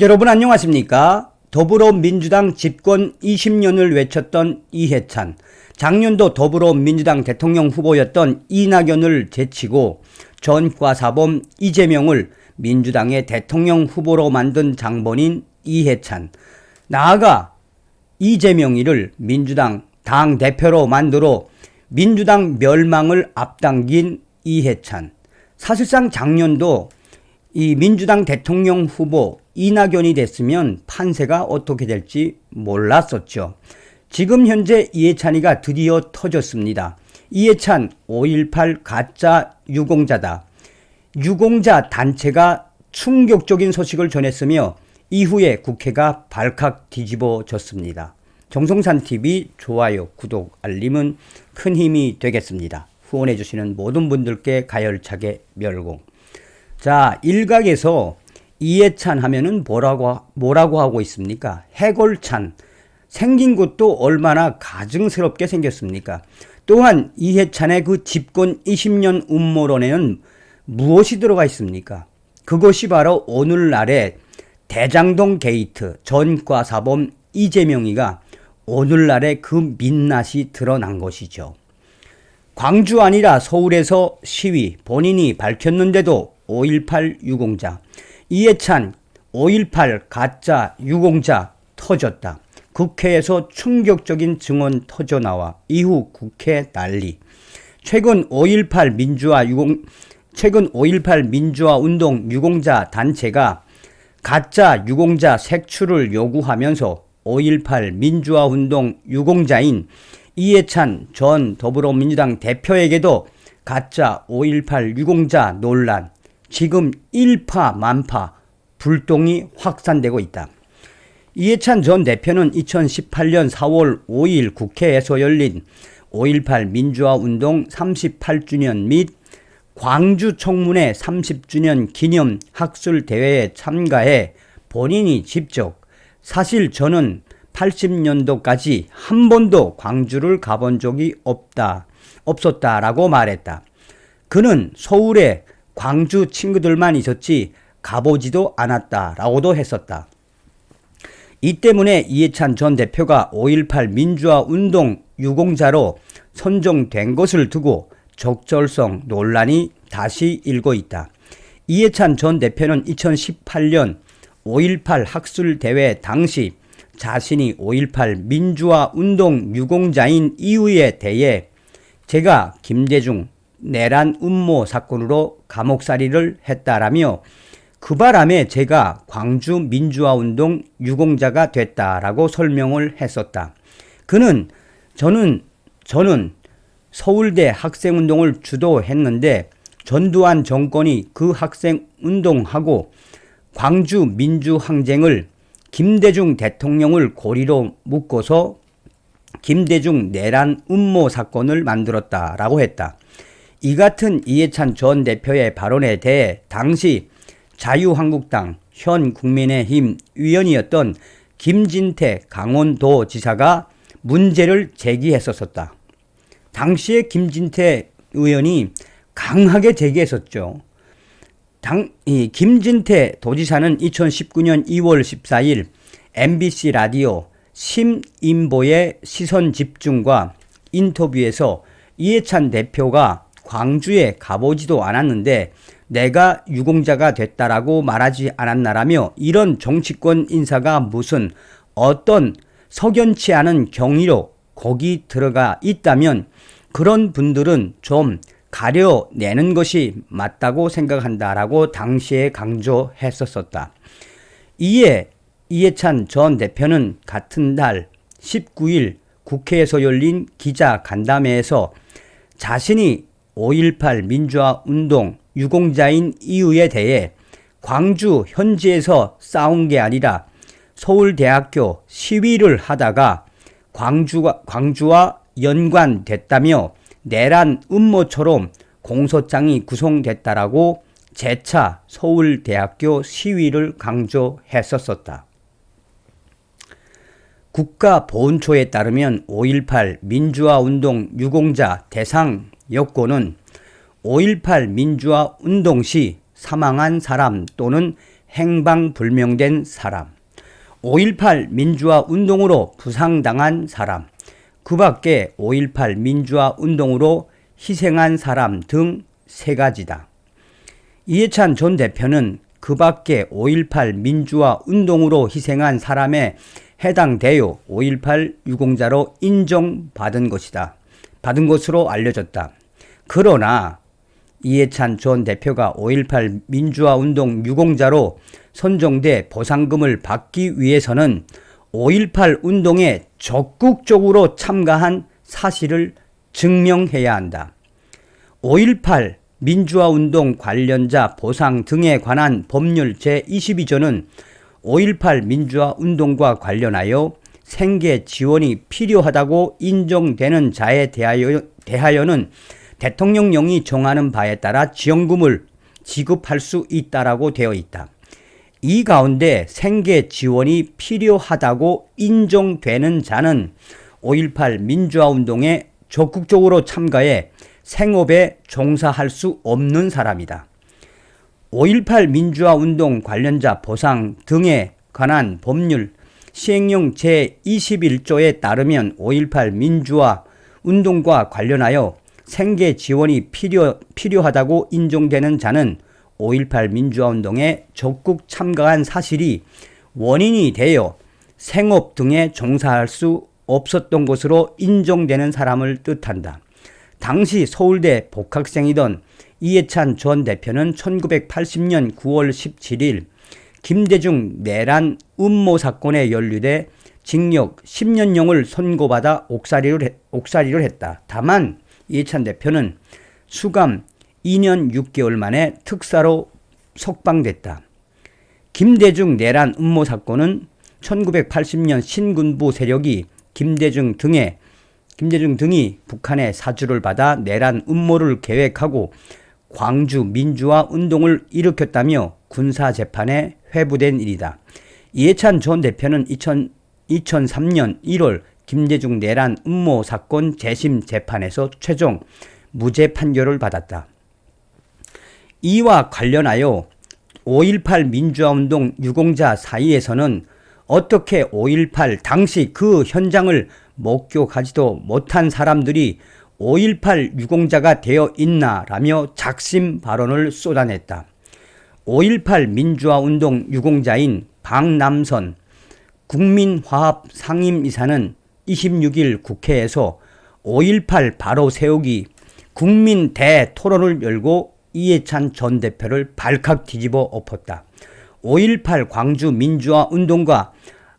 여러분 안녕하십니까? 더불어민주당 집권 20년을 외쳤던 이해찬, 작년도 더불어민주당 대통령 후보였던 이낙연을 제치고 전과사범 이재명을 민주당의 대통령 후보로 만든 장본인 이해찬, 나아가 이재명이를 민주당 당대표로 만들어 민주당 멸망을 앞당긴 이해찬. 사실상 작년도 이 민주당 대통령 후보 이낙연이 됐으면 판세가 어떻게 될지 몰랐었죠. 지금 현재 이해찬이가 드디어 터졌습니다. 이해찬 5.18 가짜 유공자다. 유공자 단체가 충격적인 소식을 전했으며 이후에 국회가 발칵 뒤집어졌습니다. 정성산TV 좋아요, 구독, 알림은 큰 힘이 되겠습니다. 후원해 주시는 모든 분들께 가열차게 멸공. 자, 일각에서 이해찬 하면은 뭐라고 하고 있습니까? 해골찬. 생긴 것도 얼마나 가증스럽게 생겼습니까? 또한 이해찬의 그 집권 20년 음모론에는 무엇이 들어가 있습니까? 그것이 바로 오늘날의 대장동 게이트 전과사범 이재명이가 오늘날의 그 민낯이 드러난 것이죠. 광주 아니라 서울에서 시위 본인이 밝혔는데도 5.18 유공자, 이해찬 5.18 가짜 유공자 터졌다. 국회에서 충격적인 증언 터져나와 이후 국회 난리. 최근 5.18 민주화 운동 유공자 단체가 가짜 유공자 색출을 요구하면서 5.18 민주화 운동 유공자인 이해찬 전 더불어민주당 대표에게도 가짜 5.18 유공자 논란, 지금 일파만파 불똥이 확산되고 있다. 이해찬 전 대표는 2018년 4월 5일 국회에서 열린 5.18 민주화 운동 38주년 및 광주 청문회 30주년 기념 학술 대회에 참가해 본인이 직접 사실 저는 80년도까지 한 번도 광주를 가본 적이 없었다라고 말했다. 그는 서울에 광주 친구들만 있었지 가보지도 않았다라고도 했었다. 이 때문에 이해찬 전 대표가 5.18 민주화 운동 유공자로 선정된 것을 두고 적절성 논란이 다시 일고 있다. 이해찬 전 대표는 2018년 5.18 학술대회 당시 자신이 5.18 민주화 운동 유공자인 이유에 대해 제가 김대중 내란 음모 사건으로 감옥살이를 했다라며 그 바람에 제가 광주 민주화 운동 유공자가 됐다라고 설명을 했었다. 그는 저는 서울대 학생운동을 주도했는데 전두환 정권이 그 학생운동하고 광주 민주항쟁을 김대중 대통령을 고리로 묶어서 김대중 내란 음모 사건을 만들었다라고 했다. 이 같은 이해찬 전 대표의 발언에 대해 당시 자유한국당 현 국민의힘 위원이었던 김진태 강원도지사가 문제를 제기했었다. 당시에 김진태 의원이 강하게 제기했었죠. 김진태 도지사는 2019년 2월 14일 MBC 라디오 심인보의 시선집중과 인터뷰에서 이해찬 대표가 광주에 가보지도 않았는데 내가 유공자가 됐다라고 말하지 않았나라며 이런 정치권 인사가 무슨 어떤 석연치 않은 경위로 거기 들어가 있다면 그런 분들은 좀 가려내는 것이 맞다고 생각한다라고 당시에 강조했었다. 이에 이해찬 전 대표는 같은 달 19일 국회에서 열린 기자 간담회에서 자신이 5.18 민주화 운동 유공자인 이유에 대해 광주 현지에서 싸운 게 아니라 서울대학교 시위를 하다가 광주와 연관됐다며 내란 음모처럼 공소장이 구성됐다라고 재차 서울대학교 시위를 강조했었다. 국가보훈처에 따르면 5.18 민주화 운동 유공자 대상 여권은 5.18 민주화 운동 시 사망한 사람 또는 행방불명된 사람, 5.18 민주화 운동으로 부상당한 사람, 그 밖에 5.18 민주화 운동으로 희생한 사람 등 세 가지다. 이해찬 전 대표는 그 밖에 5.18 민주화 운동으로 희생한 사람에 해당되어 5.18 유공자로 인정받은 것으로 알려졌다. 그러나 이해찬 전 대표가 5.18 민주화 운동 유공자로 선정돼 보상금을 받기 위해서는 5.18 운동에 적극적으로 참가한 사실을 증명해야 한다. 5.18 민주화 운동 관련자 보상 등에 관한 법률 제22조는 5.18 민주화 운동과 관련하여 생계 지원이 필요하다고 인정되는 자에 대하여는 대통령령이 정하는 바에 따라 지원금을 지급할 수 있다라고 되어 있다. 이 가운데 생계 지원이 필요하다고 인정되는 자는 5.18 민주화 운동에 적극적으로 참가해 생업에 종사할 수 없는 사람이다. 5.18 민주화 운동 관련자 보상 등에 관한 법률 시행령 제21조에 따르면 5.18 민주화 운동과 관련하여 생계 지원이 필요하다고 인정되는 자는 5.18 민주화 운동에 적극 참가한 사실이 원인이 되어 생업 등에 종사할 수 없었던 것으로 인정되는 사람을 뜻한다. 당시 서울대 복학생이던 이해찬 전 대표는 1980년 9월 17일 김대중 내란 음모 사건에 연루돼 징역 10년형을 선고받아 옥살이를 했다. 다만 이해찬 대표는 수감 2년 6개월 만에 특사로 석방됐다. 김대중 내란 음모 사건은 1980년 신군부 세력이 김대중 등이 북한의 사주를 받아 내란 음모를 계획하고 광주 민주화 운동을 일으켰다며 군사재판에 회부된 일이다. 이해찬 전 대표는 2003년 1월 김대중 내란 음모 사건 재심 재판에서 최종 무죄 판결을 받았다. 이와 관련하여 5.18 민주화 운동 유공자 사이에서는 어떻게 5.18 당시 그 현장을 목격하지도 못한 사람들이 5.18 유공자가 되어 있나라며 작심 발언을 쏟아냈다. 5.18 민주화 운동 유공자인 박남선 국민화합 상임이사는 26일 국회에서 5.18 바로 세우기 국민 대토론을 열고 이해찬 전 대표를 발칵 뒤집어 엎었다. 5.18 광주 민주화 운동과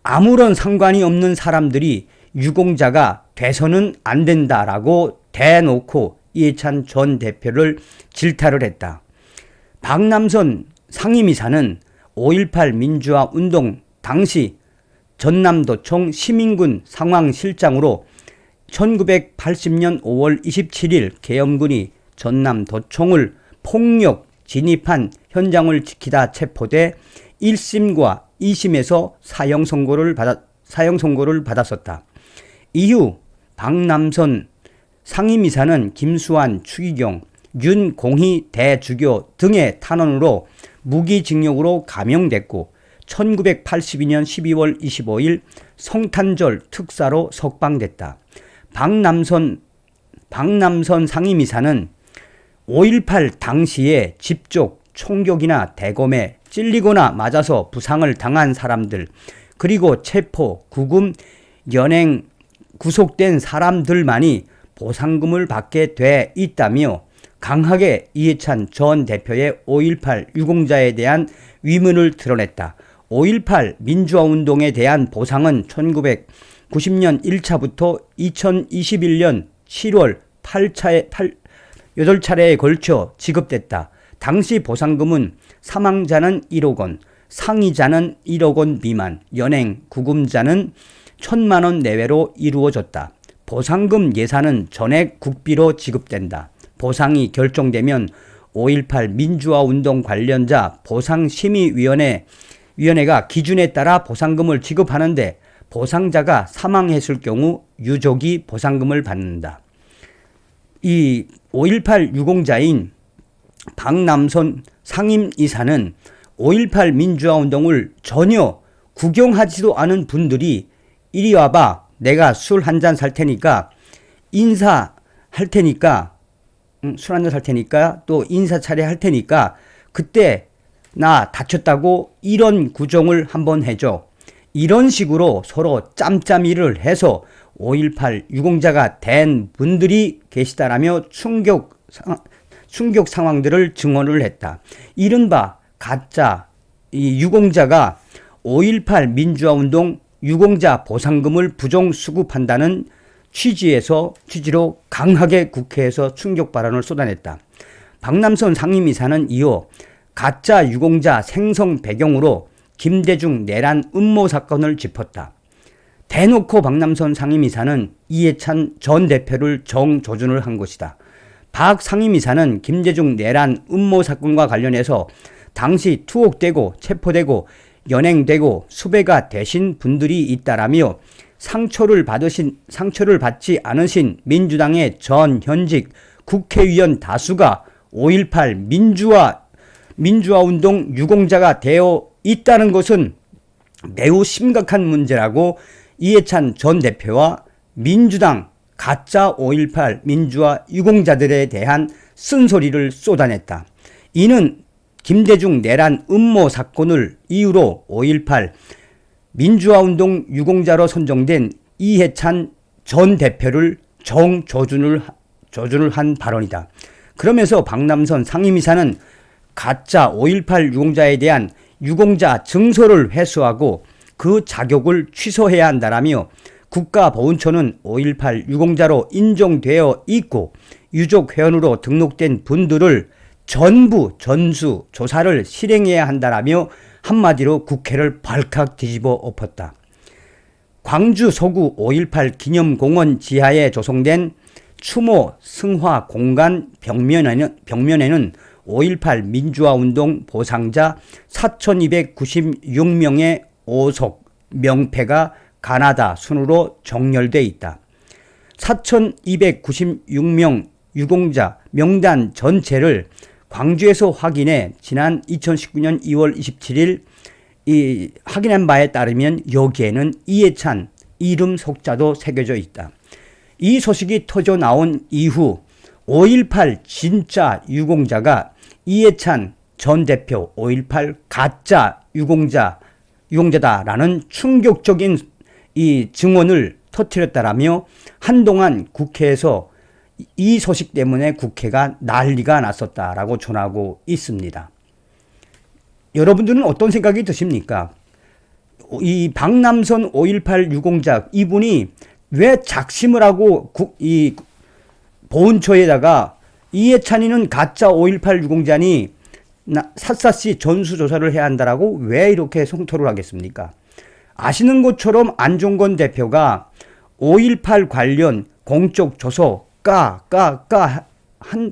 아무런 상관이 없는 사람들이 유공자가 돼서는 안 된다라고 대놓고 이해찬 전 대표를 질타를 했다. 박남선 상임이사는 5.18 민주화 운동 당시 전남도청 시민군 상황실장으로 1980년 5월 27일 계엄군이 전남도청을 폭력 진입한 현장을 지키다 체포돼 1심과 2심에서 사형 선고를 받았었다. 이후 박남선 상임이사는 김수환 추기경, 윤공희 대주교 등의 탄원으로 무기징역으로 감형됐고 1982년 12월 25일 성탄절 특사로 석방됐다. 박남선 상임이사는 5.18 당시에 집족, 총격이나 대검에 찔리거나 맞아서 부상을 당한 사람들, 그리고 체포, 구금, 연행, 구속된 사람들만이 보상금을 받게 돼 있다며 강하게 이해찬 전 대표의 5.18 유공자에 대한 위문을 드러냈다. 5.18 민주화 운동에 대한 보상은 1990년 1차부터 2021년 7월 8차례에 걸쳐 지급됐다. 당시 보상금은 사망자는 1억 원, 상이자는 1억 원 미만, 연행, 구금자는 1,000만 원 내외로 이루어졌다. 보상금 예산은 전액 국비로 지급된다. 보상이 결정되면 5.18 민주화 운동 관련자 보상심의위원회가 기준에 따라 보상금을 지급하는데 보상자가 사망했을 경우 유족이 보상금을 받는다. 이 5.18 유공자인 박남선 상임이사는 5.18 민주화 운동을 전혀 구경하지도 않은 분들이 이리 와봐, 내가 술 한잔 살 테니까 인사할 테니까 술 한잔 살 테니까 또 인사 차례 할 테니까 그때 나 다쳤다고 이런 구정을 한번 해줘. 이런 식으로 서로 짬짬이를 해서 5.18 유공자가 된 분들이 계시다라며 충격 상황들을 증언을 했다. 이른바 가짜 이 유공자가 5.18 민주화운동 유공자 보상금을 부정수급한다는 취지로 강하게 국회에서 충격 발언을 쏟아냈다. 박남선 상임이사는 이어 가짜 유공자 생성 배경으로 김대중 내란 음모 사건을 짚었다. 대놓고 박남선 상임이사는 이해찬 전 대표를 정조준을 한 것이다. 박 상임이사는 김대중 내란 음모 사건과 관련해서 당시 투옥되고 체포되고 연행되고 수배가 되신 분들이 있다라며 상처를 받지 않으신 민주당의 전 현직 국회의원 다수가 5.18 민주화운동 유공자가 되어 있다는 것은 매우 심각한 문제라고 이해찬 전 대표와 민주당 가짜 5.18 민주화 유공자들에 대한 쓴소리를 쏟아냈다. 이는 김대중 내란 음모 사건을 이유로 5.18 민주화운동 유공자로 선정된 이해찬 전 대표를 정조준을 한 발언이다. 그러면서 박남선 상임이사는 가짜 5.18 유공자에 대한 유공자 증서를 회수하고 그 자격을 취소해야 한다라며 국가보훈처는 5.18 유공자로 인정되어 있고 유족 회원으로 등록된 분들을 전부 전수 조사를 실행해야 한다라며 한마디로 국회를 발칵 뒤집어 엎었다. 광주 서구 5.18 기념공원 지하에 조성된 추모 승화 공간 벽면에는 5.18 민주화운동 보상자 4,296명의 오속 명패가 가나다 순으로 정렬돼 있다. 4,296명 유공자 명단 전체를 광주에서 확인해 지난 2019년 2월 27일 확인한 바에 따르면 여기에는 이해찬 이름 석자도 새겨져 있다. 이 소식이 터져 나온 이후 5.18 진짜 유공자가 이해찬 전 대표 5.18 가짜 유공자다라는 충격적인 이 증언을 터뜨렸다라며 한동안 국회에서 이 소식 때문에 국회가 난리가 났었다라고 전하고 있습니다. 여러분들은 어떤 생각이 드십니까? 이 박남선 5.18 유공자 이분이 왜 작심을 하고 이 보훈처에다가 이해찬이는 가짜 5.18 유공자니 샅샅이 전수조사를 해야 한다라고 왜 이렇게 성토를 하겠습니까? 아시는 것처럼 안종건 대표가 5.18 관련 공적 조서 한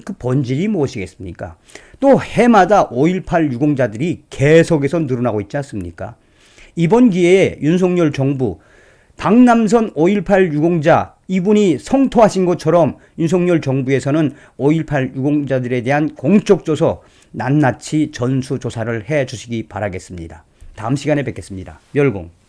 그 본질이 무엇이겠습니까? 또 해마다 5.18 유공자들이 계속해서 늘어나고 있지 않습니까? 이번 기회에 윤석열 정부 박남선 5.18 유공자 이분이 성토하신 것처럼 윤석열 정부에서는 5.18 유공자들에 대한 공적 조서 낱낱이 전수조사를 해 주시기 바라겠습니다. 다음 시간에 뵙겠습니다. 멸공.